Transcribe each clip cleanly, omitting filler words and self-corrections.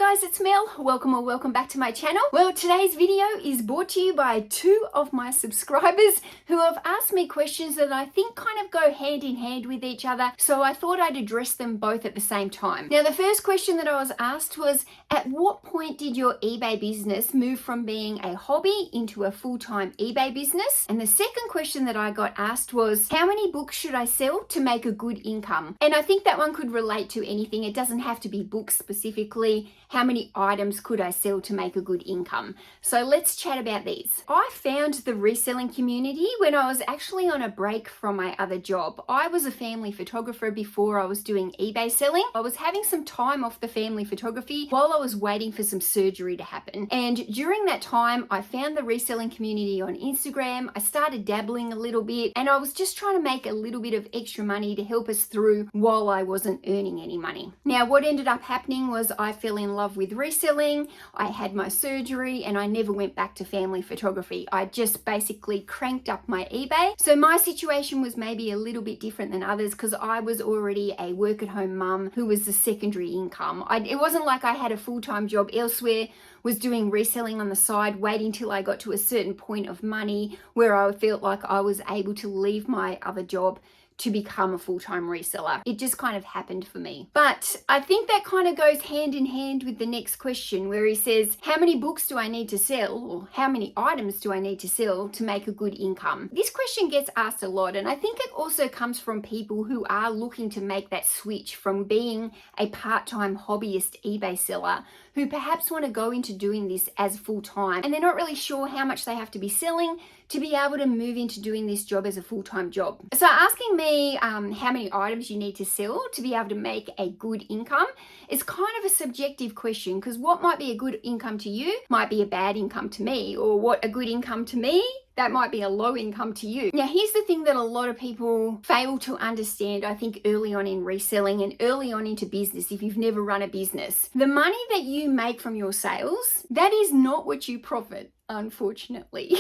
guys, it's Mel. Welcome back to my channel. Well, today's video is brought to you by two of my subscribers who have asked me questions that I think kind of go hand in hand with each other, so I thought I'd address them both at the same time. Now, the first question that I was asked was, at what point did your eBay business move from being a hobby into a full-time eBay business? And the second question that I got asked was, how many books should I sell to make a good income? And I think that one could relate to anything. It doesn't have to be books specifically. How many items could I sell to make a good income? So let's chat about these. I found the reselling community when I was actually on a break from my other job. I was a family photographer before I was doing eBay selling. I was having some time off the family photography while I was waiting for some surgery to happen. And during that time, I found the reselling community on Instagram. I started dabbling a little bit and I was just trying to make a little bit of extra money to help us through while I wasn't earning any money. Now, what ended up happening was I fell in love with reselling. I had my surgery and I never went back to family photography. I just basically cranked up my eBay. So my situation was maybe a little bit different than others because I was already a work-at-home mum who was the secondary income. It wasn't like I had a full-time job elsewhere, was doing reselling on the side, waiting till I got to a certain point of money where I felt like I was able to leave my other job to become a full-time reseller. It just kind of happened for me. But I think that kind of goes hand in hand with the next question where he says, how many books do I need to sell, or how many items do I need to sell to make a good income? This question gets asked a lot, and I think it also comes from people who are looking to make that switch from being a part-time hobbyist eBay seller who perhaps want to go into doing this as full-time, and they're not really sure how much they have to be selling to be able to move into doing this job as a full-time job. So asking me how many items you need to sell to be able to make a good income is kind of a subjective question, because what might be a good income to you might be a bad income to me, or what a good income to me, that might be a low income to you. Now, here's the thing that a lot of people fail to understand, I think, early on in reselling and early on into business, if you've never run a business. The money that you make from your sales, that is not what you profit, unfortunately.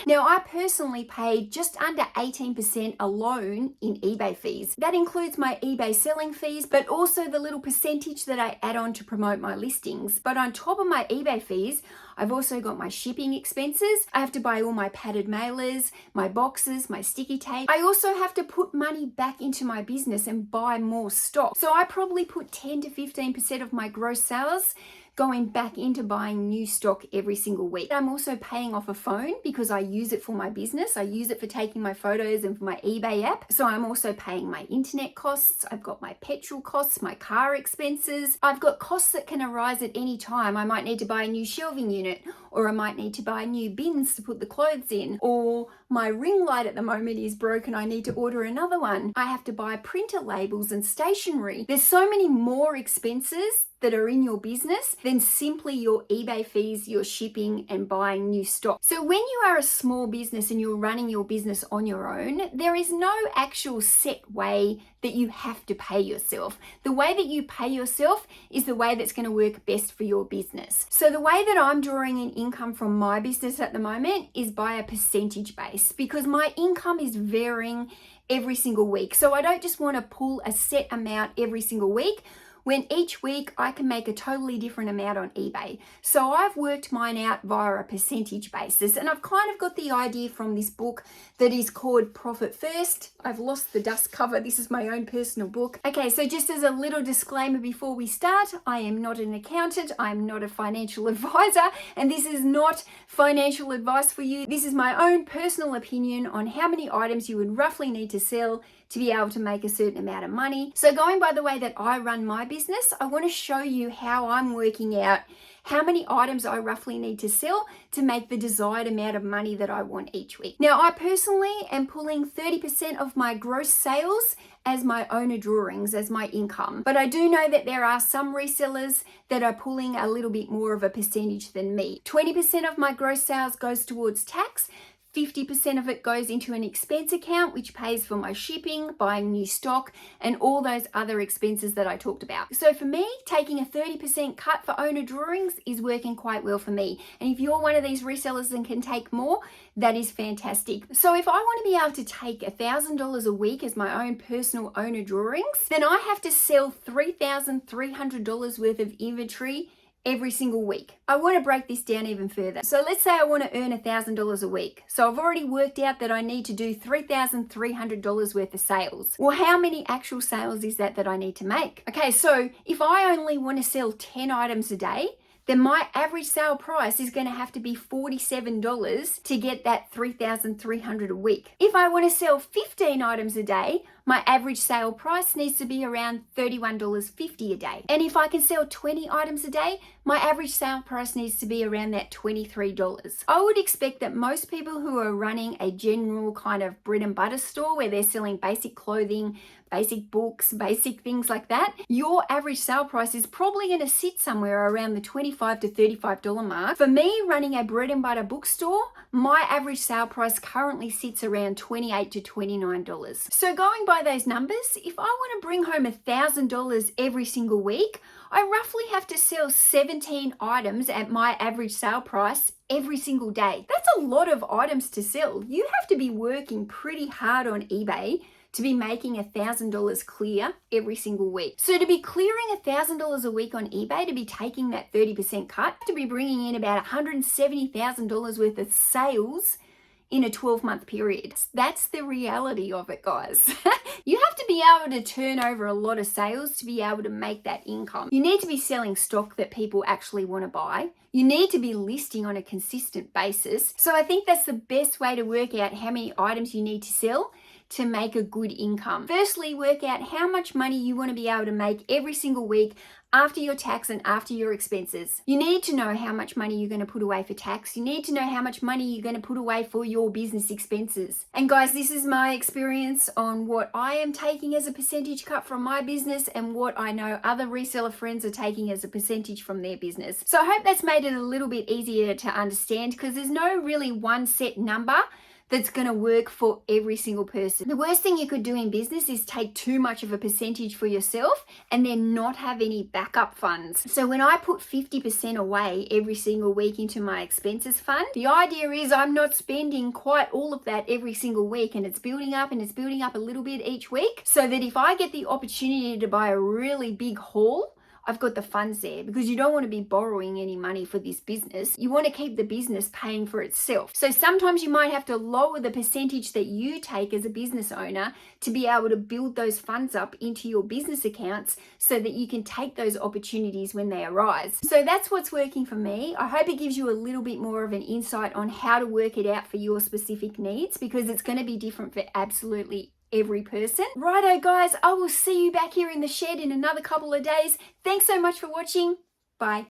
Now, I personally paid just under 18% alone in eBay fees. That includes my eBay selling fees, but also the little percentage that I add on to promote my listings. But on top of my eBay fees, I've also got my shipping expenses. I have to buy all my padded mailers, my boxes, my sticky tape. I also have to put money back into my business and buy more stock. So I probably put 10 to 15% of my gross sales going back into buying new stock every single week. I'm also paying off a phone because I use it for my business. I use it for taking my photos and for my eBay app. So I'm also paying my internet costs. I've got my petrol costs, my car expenses. I've got costs that can arise at any time. I might need to buy a new shelving unit, or I might need to buy new bins to put the clothes in, or my ring light at the moment is broken. I need to order another one. I have to buy printer labels and stationery. There's so many more expenses that are in your business than simply your eBay fees, your shipping, and buying new stock. So when you are a small business and you're running your business on your own, there is no actual set way that you have to pay yourself. The way that you pay yourself is the way that's going to work best for your business. So the way that I'm drawing in income from my business at the moment is by a percentage base, because my income is varying every single week. So I don't just want to pull a set amount every single week, when each week I can make a totally different amount on eBay. So I've worked mine out via a percentage basis, and I've kind of got the idea from this book that is called Profit First. I've lost the dust cover. This is my own personal book. Okay, so just as a little disclaimer before we start, I am not an accountant. I'm not a financial advisor, and this is not financial advice for you. This is my own personal opinion on how many items you would roughly need to sell to be able to make a certain amount of money. So going by the way that I run my business, I want to show you how I'm working out how many items I roughly need to sell to make the desired amount of money that I want each week. Now, I personally am pulling 30% of my gross sales as my owner drawings, as my income. But I do know that there are some resellers that are pulling a little bit more of a percentage than me. 20% of my gross sales goes towards tax, 50% of it goes into an expense account, which pays for my shipping, buying new stock, and all those other expenses that I talked about. So for me, taking a 30% cut for owner drawings is working quite well for me. And if you're one of these resellers and can take more, that is fantastic. So if I want to be able to take $1,000 a week as my own personal owner drawings, then I have to sell $3,300 worth of inventory every single week. I want to break this down even further. So let's say I want to earn $1,000 a week. So I've already worked out that I need to do $3,300 worth of sales. Well, how many actual sales is that I need to make? Okay, so if I only want to sell 10 items a day, then my average sale price is going to have to be $47 to get that $3,300 a week. If I want to sell 15 items a day, my average sale price needs to be around $31.50 a day. And if I can sell 20 items a day, my average sale price needs to be around that $23. I would expect that most people who are running a general kind of bread and butter store where they're selling basic clothing, basic books, basic things like that, your average sale price is probably going to sit somewhere around the $25 to $35 mark. For me, running a bread and butter bookstore, my average sale price currently sits around $28 to $29. So going by those numbers, if I want to bring home $1,000 every single week, I roughly have to sell 17 items at my average sale price every single day. That's a lot of items to sell. You have to be working pretty hard on eBay to be making $1,000 clear every single week. So to be clearing $1,000 a week on eBay, to be taking that 30% cut, to be bringing in about $170,000 worth of sales in a 12-month period. That's the reality of it, guys. You have to be able to turn over a lot of sales to be able to make that income. You need to be selling stock that people actually want to buy. You need to be listing on a consistent basis. So I think that's the best way to work out how many items you need to sell to make a good income. Firstly, work out how much money you want to be able to make every single week after your tax and after your expenses. You need to know how much money you're going to put away for tax. You need to know how much money you're going to put away for your business expenses. And guys, this is my experience on what I am taking as a percentage cut from my business and what I know other reseller friends are taking as a percentage from their business. So I hope that's made it a little bit easier to understand, because there's no really one set number that's going to work for every single person. The worst thing you could do in business is take too much of a percentage for yourself and then not have any backup funds. So when I put 50% away every single week into my expenses fund, the idea is I'm not spending quite all of that every single week, and it's building up and it's building up a little bit each week, so that if I get the opportunity to buy a really big haul, I've got the funds there, because you don't want to be borrowing any money for this business. You want to keep the business paying for itself. So sometimes you might have to lower the percentage that you take as a business owner to be able to build those funds up into your business accounts so that you can take those opportunities when they arise. So that's what's working for me. I hope it gives you a little bit more of an insight on how to work it out for your specific needs, because it's going to be different for absolutely every person. Righto guys, I will see you back here in the shed in another couple of days. Thanks so much for watching. Bye.